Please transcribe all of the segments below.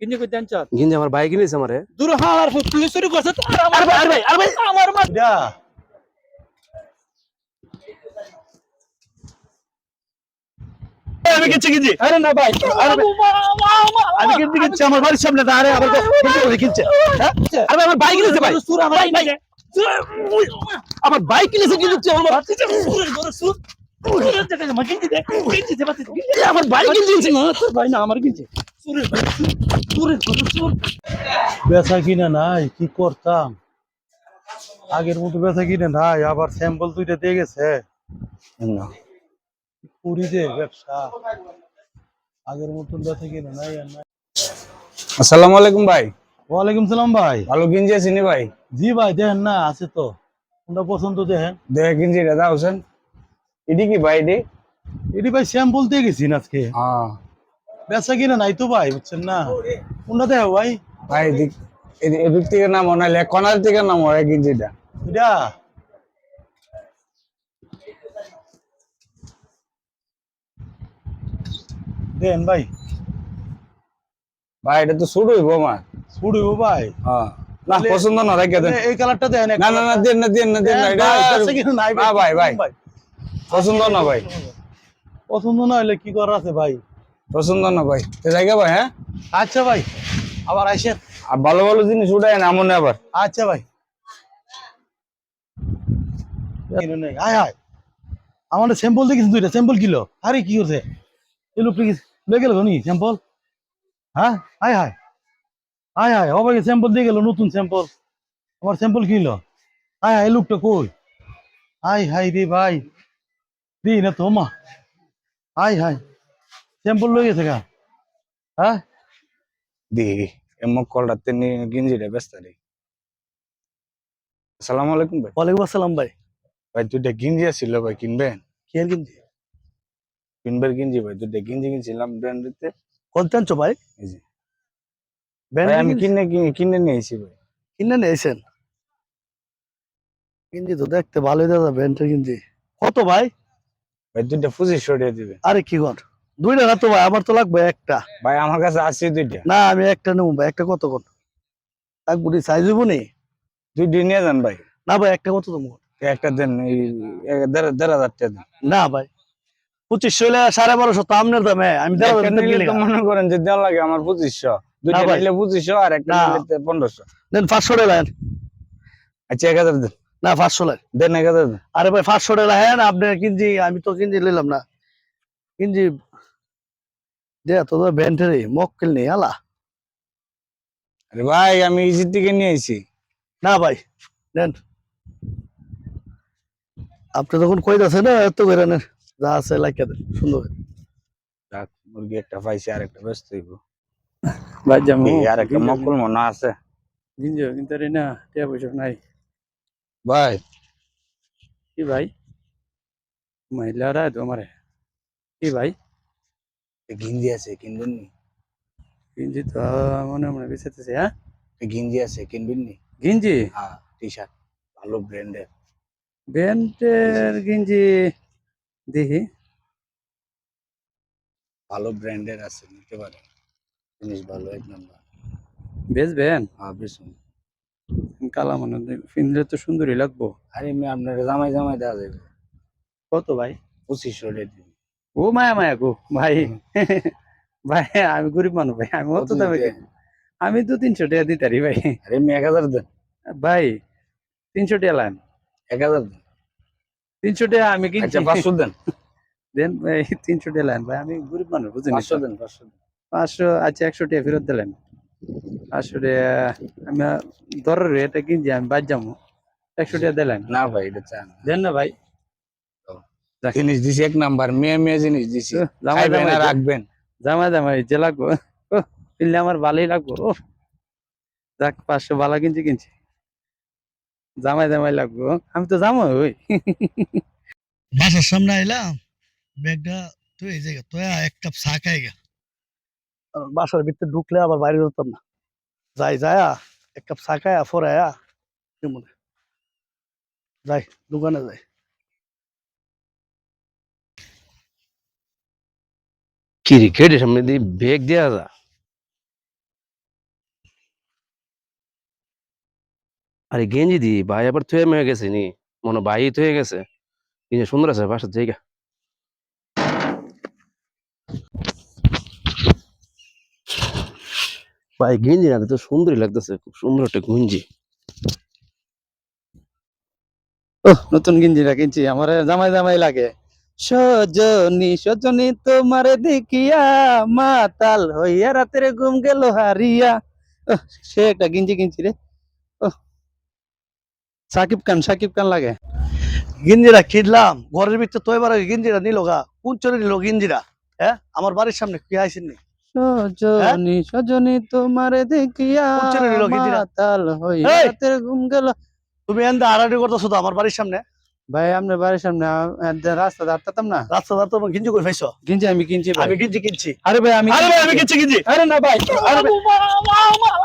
কিনে কই দেন চাত গিঞ্জি আমার ভাই কিনেছে আমারে। দূর হার পুলিশ চুরি করছে তো আর আমার ভাই আমার মা যা আমি কিনছি কিনছি আরে না ভাই আরে ভাই, আমি আমি কিনছি কিনছি আমার বাড়ির সামনে দাঁড়ে আবার কিনছে হ্যাঁ? আরে ভাই, আমার বাইক কিনেছে ভাই সুর আমার ভাই, ভাই, আমার বাইক কিনেছে কিনছে আমার সুর কিনছি দেখ কিনছি দে বাতি আমার বাইক কিনছে না তোর ভাই না আমার কিনছে সুরের ভাই সুরের সুর বেচা কিনা নাই কি করতাম আগের মতো বেচা কিনা নাই আবার স্যাম্পল দুইটা দিয়ে গেছে পুরি যে ব্যবসা আগের মতন বেচা কিনা নাই আর নাই। আসসালামু আলাইকুম ভাই। ওয়ালাইকুম সালাম ভাই। ভালো গিঞ্জি আছে নি ভাই? জি ভাই দেখেন না আছে তো কোনটা পছন্দ দেখেন। দেখে গিঞ্জি দাদা হোসেন এডি কি ভাই এডি? এটি ভাই স্যাম্পল দিয়ে গেছি আজকে হ্যাঁ বেচা কিনা নাই তো ভাই বুঝছেন না কোনটা দেখো ভাই ভাই এদিক থেকে নাম মনে হয় কনার থেকে নাম হয় গিঞ্জিটা। এটা দেন ভাই ভাই এটা তো শুরু হইব আমার। ছুড়িব ভাই হ্যাঁ না তাহলে- পছন্দ না রেখে দেন। এই কালারটা দেন না না না দেন না দেন না দেন না এটা বেচা কিনা নাই না ভাই ভাই পছন্দ না ভাই পছন্দ না হলে কি করার আছে ভাই। পছন্দ না ভাই তো জায়গা ভাই। হ্যাঁ আচ্ছা ভাই আবার আইসেন। আর ভালো ভালো জিনিস উঠায় না এমন আবার। আচ্ছা ভাই হাই হাই আমার স্যাম্পল দেখিস দুইটা স্যাম্পল কিলো আরে কি করছে এলো প্লিজ লে গেল নি স্যাম্পল হ্যাঁ হাই হাই হাই হাই ও ভাই স্যাম্পল দিয়ে গেল নতুন স্যাম্পল আমার স্যাম্পল কিলো হাই হাই লোকটা কই হাই হাই রে ভাই দি না তো মা হাই হাই স্যাম্পল লই গেছে গা হ্যাঁ দি এমক কলটাতে নি গিঞ্জিটা ব্যস্ত রে। আসসালামু আলাইকুম ভাই। ওয়ালাইকুম আসসালাম ভাই ভাই দুইটা গিঞ্জি আছিল ভাই কিনবেন? কি আর কিনতে কিনবেন গিঞ্জি ভাই দুইটা গিঞ্জি কিনছিলাম ব্র্যান্ডেতে। কত আনছো ভাই এই যে ব্যান্ড ভাই আমি কিনে নিয়েছি ভাই। কিনে নিয়েছেন কিনছি তো দেখতে ভালোই দাদা ব্যান্ডটা কিনছি কত ভাই ভাই দুইটা 2500 টাকা দিবে। আরে কি কর দুইটা না তো ভাই আমার তো লাগবে একটা ভাই আমার কাছে আছে দুইটা। না আমি একটা নেবো ভাই একটা কত কোন লাগবো সাইজ হইব নি দুই দিন নিয়ে যান ভাই। না ভাই একটা কত দেবো একটা দেন এই 1500 টাকা দেন। না ভাই 2500 হলে 1250 তো আপনার দামে আমি একটা নিলে তো মনে করেন যে দেওয়া লাগে আমার 2500 দুইটা ভাই। নিলে 2500 আর একটা না। নিলে 1500। দেন 500 টাকা লাইন আচ্ছা 1000 দেন। না 500 লাইন দেন 1000 দেন। আরে ভাই 500 টাকা লাইন আপনি কিনছি আমি তো কিনছি নিলাম না কিনছি দে তো ব্যান্ডেরই মক্কেল নেই আলা আরে ভাই আমি ইজির থেকে নিয়ে আইছি। না ভাই দেন আপনি তখন কই যাচ্ছেন না এত করে নেন যা আছে লাইকা দেন সুন্দর করে। যাক, মুরগি একটা পাইছি আর একটা ব্যস্ত হইব। ভাই জামু আর একটা মকল মনে আছে গিঞ্জি কিন্তু রে না টাকা পয়সা নাই ভাই। কি ভাই মহিলারা তোমারে কি ভাই গিঞ্জি আছে কিনবেন নি? গিঞ্জি তো মনে মনে বেঁচেতেছে হ্যাঁ গিঞ্জি আছে কিনবেন নি? গিঞ্জি হ্যাঁ টি শার্ট ভালো ব্র্যান্ডের। ব্যান্ডের গিঞ্জি দেখি ভালো ব্র্যান্ডের আছে নিতে পারেন জিনিস ভালো এক নাম্বার। বেচবেন হ্যাঁ বেশি। কালা মনে পিনলে তো সুন্দরই লাগবো আরে আমি আপনার জামাই জামাই দেওয়া যাবে কত ভাই 2500 টাকা দিন। ও মায়া মায়া গো ভাই ভাই আমি গরিব মানুষ ভাই আমি অত দামে কিনবো। আমি তো 300 টাকা দিতারি ভাই আরে আমি 1000 দেন। ভাই 300 টাকা লান 1000 দেন। 300 টাকা আমি কিনছি আচ্ছা 500 দেন। দেন ভাই 300 টাকা লান ভাই আমি গরিব মানুষ বুঝেন 500 দেন 500 দেন। 500 আচ্ছা 100 টাকা ফেরত দিলেন 500 টাকা আমি ধরের এটা কিনছি আমি বাদ যাবো 100 টাকা দিলেন না ভাই এটা চান দেন না ভাই জিনিস দিছি এক নাম্বার মেয়ে মেয়ে জিনিস দিছি জামাই খাইবেন জামাই আর রাখবেন। জামাই জামাই যে লাগবো কিনলে আমার ভালোই লাগবো ও যাক 500 ভালো কিনছি কিনছি জামাই জামাই লাগবো আমি তো জামাই ওই বাসার সামনে আইলাম ব্যাগটা তুই এই জায়গা তুই এক কাপ চা খাই গা বাসার ভিতরে ঢুকলে আবার বাইরে যেতাম না যাই যায়া এক কাপ চা খায়া ফরায়া মনে যাই দোকানে যাই কি রে কেটে সামনে দিয়ে বেগ দেয়া যা আরে গেঞ্জি দি ভাই আবার থুয়ে মেয়ে গেছে নি মনে হয় ভাই থুয়ে গেছে গেঞ্জি সুন্দর আছে বাসার জায়গা ভাই গেঞ্জি না তো সুন্দরই লাগতেছে খুব সুন্দর একটা গেঞ্জি ও নতুন গেঞ্জিটা কিনছি আমার জামাই জামাই লাগে সজনী সজনী তোমারে দেখিয়া মাতাল হইয়া রাতের ঘুম গেল হারিয়া সে একটা গেঞ্জি কিনছি রে সাকিব খান লাগে গেঞ্জিটা কিনলাম ঘরের ভিতরে তো এবার গেঞ্জিটা নিল গা কোন চলে নিল গেঞ্জিটা হ্যাঁ আমার বাড়ির সামনে কি আইসেন নি সজনী সজনী তোমারে দেখিয়া কোন ছেলে নিল গেঞ্জিটা? মাতাল হইয়া এই! রাতের ঘুম গেল তুমি এনদা আড়াআড়ি করতেছো তো আমার বাড়ির সামনে ভাই আপনার বাড়ির সামনে রাস্তা দাঁড়াতাম না রাস্তা দাঁড় তোমার গেঞ্জি কই পাইছো গেঞ্জি আমি কিনছি ভাই আমি গেঞ্জি কিনছি আরে ভাই আমি আরে ভাই আমি কিনছি গেঞ্জি আরে না ভাই আরে ভাই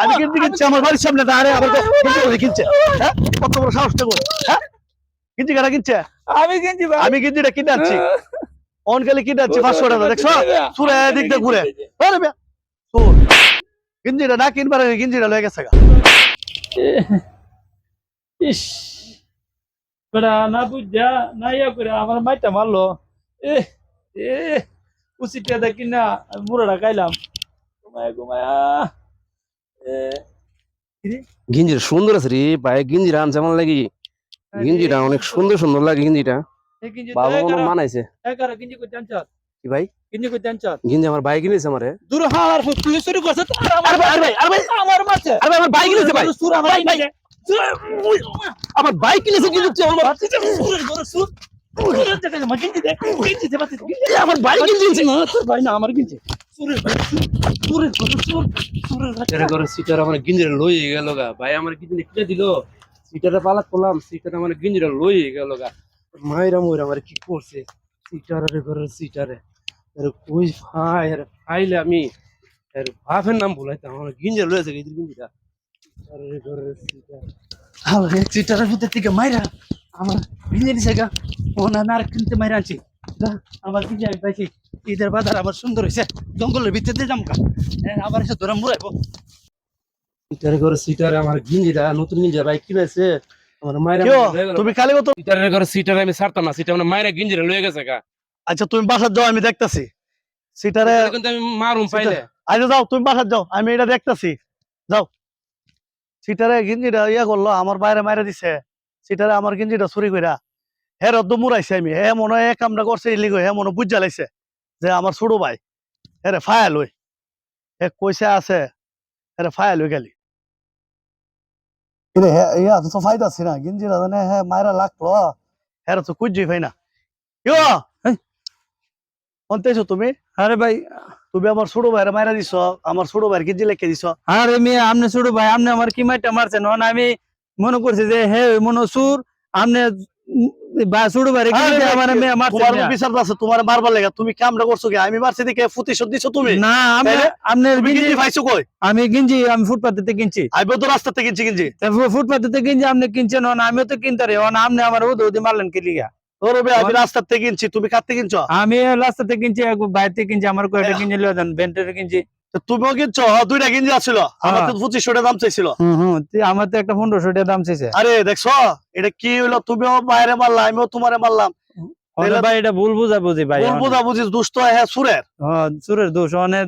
আমি গেঞ্জি কিনছি আমার বাড়ির সামনে আরে আবার গেঞ্জি করে কিনছে হ্যাঁ কত বড় সাহস তো হ্যাঁ গেঞ্জি কারা কিনছে আমি কিনছি ভাই আমি গেঞ্জিটা কিনে আনছি অনকালে কিনে আনছি 500 টাকা দেখছো সুরে দিক দিয়ে ঘুরে আরে ভাই তোর গেঞ্জিটা না কিনবার আগে গেঞ্জিটা লয়ে গেছে গা ইস বেড়া না বুঝা না ইয়া করে আমার মাইটা মারলো এ এ উচিতটা দেখি না মুড়াটা খাইলাম ঘুমায় ঘুমায়া গেঞ্জিটা সুন্দর আছে রে ভাই গেঞ্জিটা আনছে আমার লাগি গেঞ্জিটা অনেক সুন্দর সুন্দর লাগে গেঞ্জিটা বাবা মনে মানাইছে গিঞ্জি করতে আনছ কি ভাই গিঞ্জি করতে আনছ গেঞ্জি আমার ভাই কিনেছে আমারে দূর হার তুই শুরু করছ আরে ভাই আরে ভাই আমার মাছে আরে ভাই আমার ভাই কিনেছে ভাই সুর আমার ভাই আমার ভাই কিনেছে কিন্তু তুই আমার সুরের ঘরে সুর সুরের দেখে মা গিঞ্জি দেখ গিঞ্জি দে বাতি আমার ভাই কিনেছে না তোর ভাই না আমার গিঞ্জি সুরের ঘরে সুরের ঘরে সুরের ঘরে এর করে সিটার আমার গিঞ্জিরা লই গেল গা ভাই আমার গিঞ্জি কিনে দিল সিটারে পালাত করলাম সিটারে আমার গিঞ্জিরা লই গেল গা মাইরা মইরা আমার কি করছে সিটারে করে সিটারে এর কই ভাই এর খাইলে আমি এর বাপের নাম বলাইতে আমার গিঞ্জিরা লইছে গিঞ্জিটা সিটারে করে সিটার আরে চিটারের ভিতর থেকে মাইরা আমার গিঞ্জি দিছে গা ও না আর কিনতে মাইরা আনছি আমার গিঞ্জি আমি পাইছি ঈদের বাজার আবার সুন্দর হয়েছে জঙ্গলের ভিতর দিয়ে যাম আবার এসে ধরে মুড়াইবো সিটারে করে সিটারে আমার গিঞ্জিটা নতুন গিঞ্জি ভাই কিনেছে আমার মাইরা কেউ তুমি খালি কত সিটারে করে সিটারে আমি ছাড়তাম না সিটা মানে মাইরা গিঞ্জিরা লয়ে গেছে গা আচ্ছা তুমি বাসার যাও আমি দেখতাছি সিটারে কিন্তু আমি মারুম পাইলে আচ্ছা যাও তুমি বাসার যাও আমি এটা দেখতাছি যাও সিটারে গেঞ্জিটা ইয়া করলো আমার বাইরে মাইরা দিছে সিটারে আমার গেঞ্জিটা চুরি কইরা হে রদ্দ মুরাইছে আমি হে মনে হয় এক কামটা করছে ইলিগো হে মনে বুঝা লাইছে যে আমার ছোট ভাই হে ফায়াল হই হে কইসা আছে হে ফায়াল হই গেলি ইয়া তো ফাইদাছি না গেঞ্জিটা মানে হে মাইরা লাগলো হে তো কুজি ফাই না ইয়ো অন্তেছো তুমি আরে ভাই তুমি আমার ছোট ভাইয়ের মাইরা দিছ আমার ছোট ভাইয়ের গেঞ্জি লেখে দিছ আরে মেয়ে আপনি ছোট ভাই আপনি আমার কি মাইটা মারছেন আমি মনে করছি যে হে মনে সুর আপনি ছোট ভাই আমার মেয়ে মারছে তোমার বিচার আছে তোমার মারবার লাগা তুমি কামটা করছো কি আমি মারছি দিকে প্রতিশোধ দিছো তুমি না আপনার তুমি গেঞ্জি পাইছো কই আমি গিঞ্জি আমি ফুটপাতে কিনছি আইবো তো রাস্তা থেকে গেঞ্জি ফুটপাতে কিনছি আপনি কিনছেন আমিও তো কিনতে রে আপনি আমার উদি মারলেন কি লিগা ওরে ভাই আমি রাস্তা থেকে কিনছি তুমি কাটতে কিনছো আমি রাস্তাতে কিনছি বাইরে কিনছি আমার কয়টা কিনছি লিয়ে দেন বেন্টের কিনছি তো তুমিও কিনছো দুইটা গেঞ্জি আছিল আমার তো 2500 টাকা দাম চাইছিল আমার তো একটা 1500 টাকা দাম চাইছে আরে দেখছো এটা কি হইলো তুমিও বাইরে মারলা আমিও তোমারে মারলাম ভাই এটা ভুল বুঝা বুঝি ভাই ভুল বুঝা বুঝিস দুষ্ট হ্যাঁ সুরের সুরের দোষ অনেক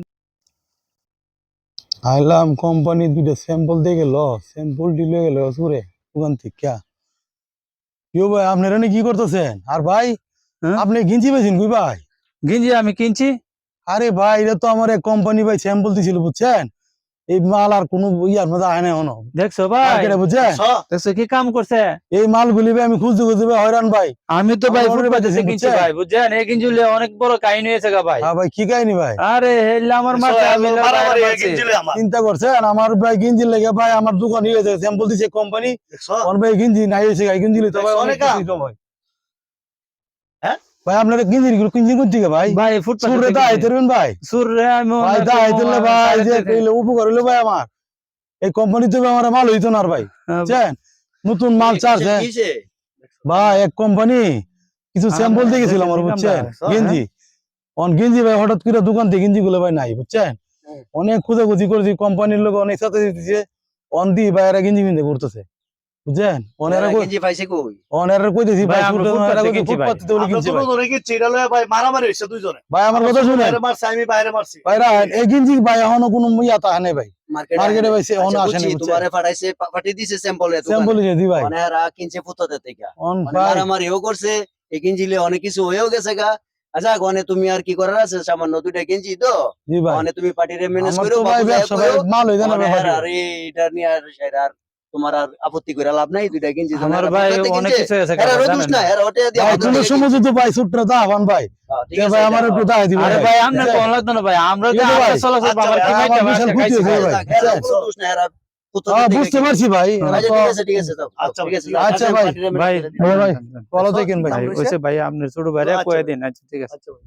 আইলাম কোম্পানি দুটো স্যাম্পল দিয়ে গেল স্যাম্পল দিলে গেল সুরে ওখান থেকে কেউ ভাই আপনারা কি করতেছেন আর ভাই হ্যাঁ? আপনি গিঞ্জি পেয়েছেন কই ভাই গিঞ্জি আমি কিনছি আরে ভাই এটা তো আমার এক কোম্পানি ভাই স্যাম্পল দিছিল বুঝছেন এই মাল আর কোনো ইয়ার মধ্যে আয় না হনো দেখছো ভাই বুঝছেন দেখছো কি কাম করছে এই মালগুলি ভাই আমি খুঁজতে খুঁজতে ভাই হয়রান ভাই আমি তো ভাই আমার ফুটপাতে বুঝছেন? কিনছি ভাই বুঝছেন এই গিঞ্জি লিয়ে অনেক বড় কাহিনী হয়েছে গা ভাই হ্যাঁ ভাই কি কাহিনী ভাই আরে হেলে আমার মাথা আমি মারামারি গেঞ্জি আমার চিন্তা করছেন আমার ভাই গিঞ্জি লেগে ভাই আমার দোকান নিয়ে গেছে স্যাম্পল দিছে কোম্পানি দেখছো আমার ভাই গিঞ্জি নাই হয়েছে গিঞ্জি তো ভাই দেখছো অনেক অনেক কিছু তো ভাই হ্যাঁ? ভাই আপনারা গিঞ্জি কিনছি কোথা থেকে ভাই ভাই সুরে ফুটপাতে দা আইতেরবেন ভাই সুর রে আমি ভাই দা আইতেলে ভাই যে কইলে উপকার হইলো ভাই আমার এই কোম্পানি তো আমার মাল হইতো না আর ভাই বুঝছেন নতুন মাল চার্জ ভাই এক কোম্পানি কিছু স্যাম্পল দিয়ে গেছিল আমার বুঝছেন গেঞ্জি গেঞ্জি ভাই হঠাৎ করে দোকান থেকে গেঞ্জি গুলো ভাই নাই বুঝছেন অনেক খোঁজাখুঁজি করেছি কোম্পানির লোক অনেক সাথে দিতেছে অন দি ভাই এরা গেঞ্জি কিনতে করতেছে বুঝছেন ওনারা কই গেঞ্জি পাইছে কই ওনারা কইতেছি ভাই, ভাই আমরা ফুটপাতে ফুটপাতে ওনারা কিনছি ভাই। ফুটপাতে বলে আমরা কিনছি তো ভাই ধরে গেছি এটা লয়ে ভাই মারামারি হইছে দুইজনে ভাই আমার কথা শুনেন বাইরে মারছে আমি বাইরে মারছি ভাইরা এই গিঞ্জি ভাই এখনো কোনো ইয়া তা নাই ভাই মার্কেটে ভাই সে অন আসে না তোমারে পাঠাইছে পাঠিয়ে দিছে স্যাম্পলে স্যাম্পল দি ভাই অনেরা কিনছে ফুটাতে থেকে অন অনেক ভাই মারামারিও করছে এই গেঞ্জিলে অনেক কিছু হয়েও গেছে গা আচ্ছা গনে তুমি আর কি করার আছে সামান্য দুইটা গেঞ্জি তো জি ভাই গনে তুমি পার্টিরে ম্যানেজ আমার করো তো ভাই ব্যবসা ভাই মাল হই জানা ব্যাপার আর এটা নিয়ে আর সেটা আর তোমার আর আপত্তি করে লাভ নাই দুইটা গেঞ্জি আমার ভাই অনেক কিছু আছে এরা কাকা, রোদুস জানেন না না। এরা ওটা দিয়ে ভাই আমাদের তুমি থেকে সমুদ্র তো ভাই সুটরা দা আহ্বান ভাই ঠিক এ আছে, ভাই আমার যাও। একটু দাই দিবেন আরে ভাই আমরা কোন লাগতো না ভাই আমরা যে ঠিক আছে আমরা ভাই। চলাচল আচ্ছা বাবার ভাই, কি আমার মাইটা বিশাল বাসা ক্ষতি খাইছি হয়েছে ভাই। ভাই। এরা কোনো দোষ নাই, এরা ফুটাতে হ্যাঁ থেকে বুঝতে গেছে। পারছি ভাই আচ্ছা, ঠিক আছে, ঠিক আছে, যাও, আচ্ছা, ঠিক আছে, আচ্ছা যাও, ভাই। পার্টিরে manage ভাই করে দিও। ভাই ভাই ভালো থাকেন ভাই ভাই ওইসে ভাই আপনার ছোট ভাইরা আচ্ছা কয়ে ভাই। দিন আচ্ছা ঠিক আছে আচ্ছা ভাই।